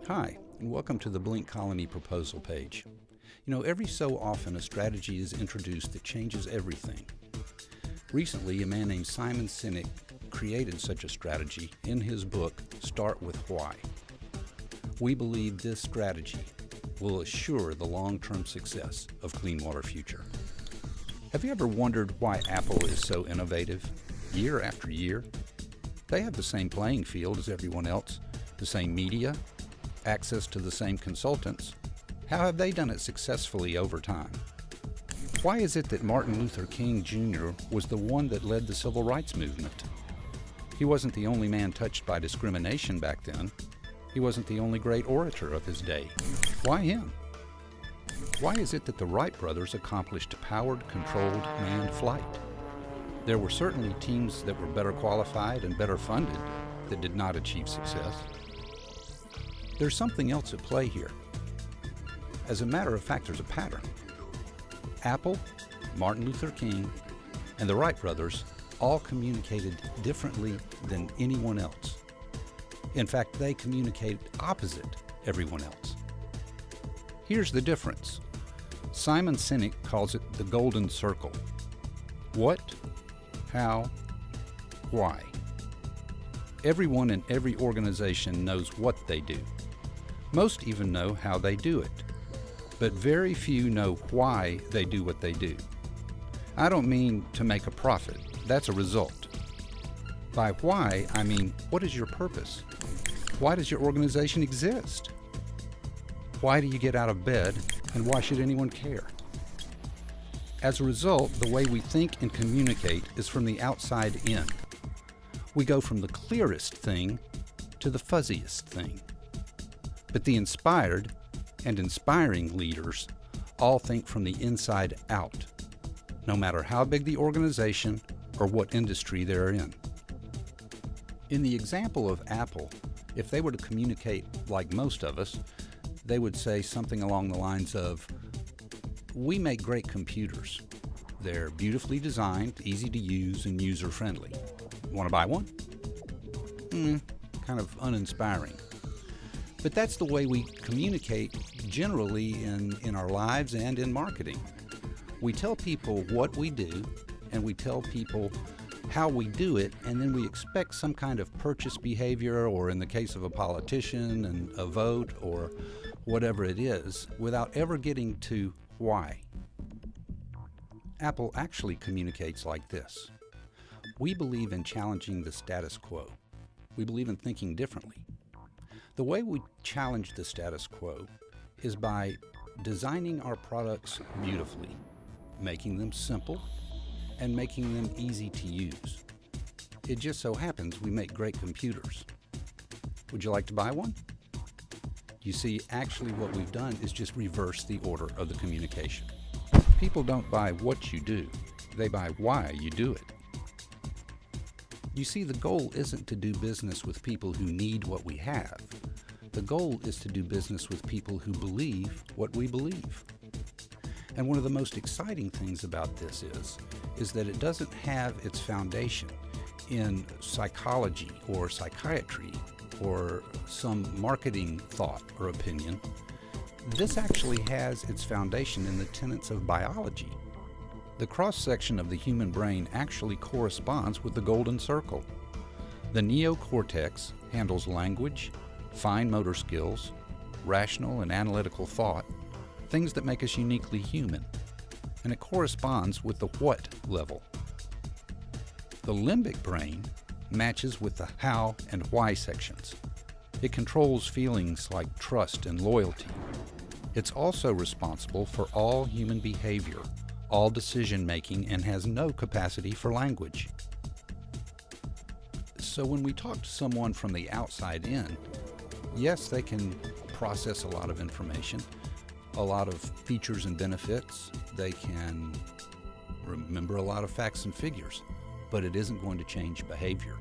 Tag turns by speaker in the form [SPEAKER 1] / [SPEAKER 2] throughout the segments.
[SPEAKER 1] Hi, and welcome to the Blink Colony proposal page. Every so often a strategy is introduced that changes everything. Recently, a man named Simon Sinek created such a strategy in his book, Start With Why. We believe this strategy will assure the long-term success of Clean Water Future. Have you ever wondered why Apple is so innovative year after year? They have the same playing field as everyone else, the same media, access to the same consultants. How have they done it successfully over time? Why is it that Martin Luther King Jr. was the one that led the civil rights movement? He wasn't the only man touched by discrimination back then. He wasn't the only great orator of his day. Why him? Why is it that the Wright brothers accomplished powered, controlled, manned flight? There were certainly teams that were better qualified and better funded that did not achieve success. There's something else at play here. As a matter of fact, there's a pattern. Apple, Martin Luther King, and the Wright brothers all communicated differently than anyone else. In fact, they communicated opposite everyone else. Here's the difference. Simon Sinek calls it the golden circle. What, how, why? Everyone in every organization knows what they do. Most even know how they do it, but very few know why they do what they do. I don't mean to make a profit. That's a result. By why, I mean, what is your purpose? Why does your organization exist? Why do you get out of bed, and why should anyone care? As a result, the way we think and communicate is from the outside in. We go from the clearest thing to the fuzziest thing. But the inspired and inspiring leaders all think from the inside out, no matter how big the organization or what industry they're in. In the example of Apple, if they were to communicate like most of us, they would say something along the lines of, "We make great computers. They're beautifully designed, easy to use, and user-friendly. Want to buy one?" Kind of uninspiring. But that's the way we communicate generally in our lives and in marketing. We tell people what we do, and we tell people how we do it, and then we expect some kind of purchase behavior, or in the case of a politician, and a vote, or whatever it is, without ever getting to why. Apple actually communicates like this. We believe in challenging the status quo. We believe in thinking differently. The way we challenge the status quo is by designing our products beautifully, making them simple, and making them easy to use. It just so happens we make great computers. Would you like to buy one? You see, actually what we've done is just reverse the order of the communication. People don't buy what you do, they buy why you do it. You see, the goal isn't to do business with people who need what we have. The goal is to do business with people who believe what we believe. And one of the most exciting things about this is that it doesn't have its foundation in psychology or psychiatry or some marketing thought or opinion. This actually has its foundation in the tenets of biology. The cross-section of the human brain actually corresponds with the golden circle. The neocortex handles language, fine motor skills, rational and analytical thought, things that make us uniquely human, and it corresponds with the what level. The limbic brain matches with the how and why sections. It controls feelings like trust and loyalty. It's also responsible for all human behavior, all decision-making, and has no capacity for language. So when we talk to someone from the outside in, yes, they can process a lot of information, a lot of features and benefits. They can remember a lot of facts and figures, but it isn't going to change behavior.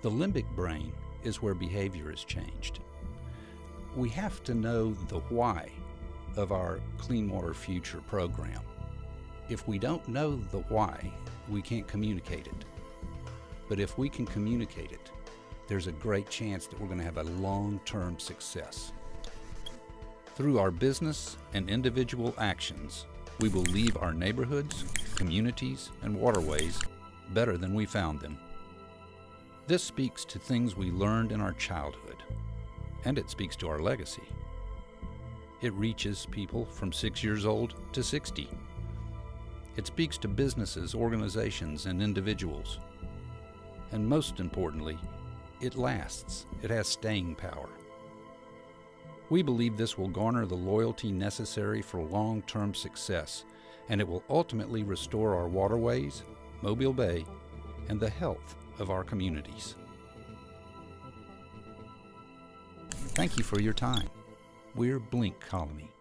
[SPEAKER 1] The limbic brain is where behavior is changed. We have to know the why of our Clean Water Future program. If we don't know the why, we can't communicate it. But if we can communicate it, there's a great chance that we're going to have a long-term success. Through our business and individual actions, we will leave our neighborhoods, communities, and waterways better than we found them. This speaks to things we learned in our childhood, and it speaks to our legacy. It reaches people from 6 years old to 60. It speaks to businesses, organizations, and individuals. And most importantly, it lasts. It has staying power. We believe this will garner the loyalty necessary for long-term success, and it will ultimately restore our waterways, Mobile Bay, and the health of our communities. Thank you for your time. We're Blink Colony.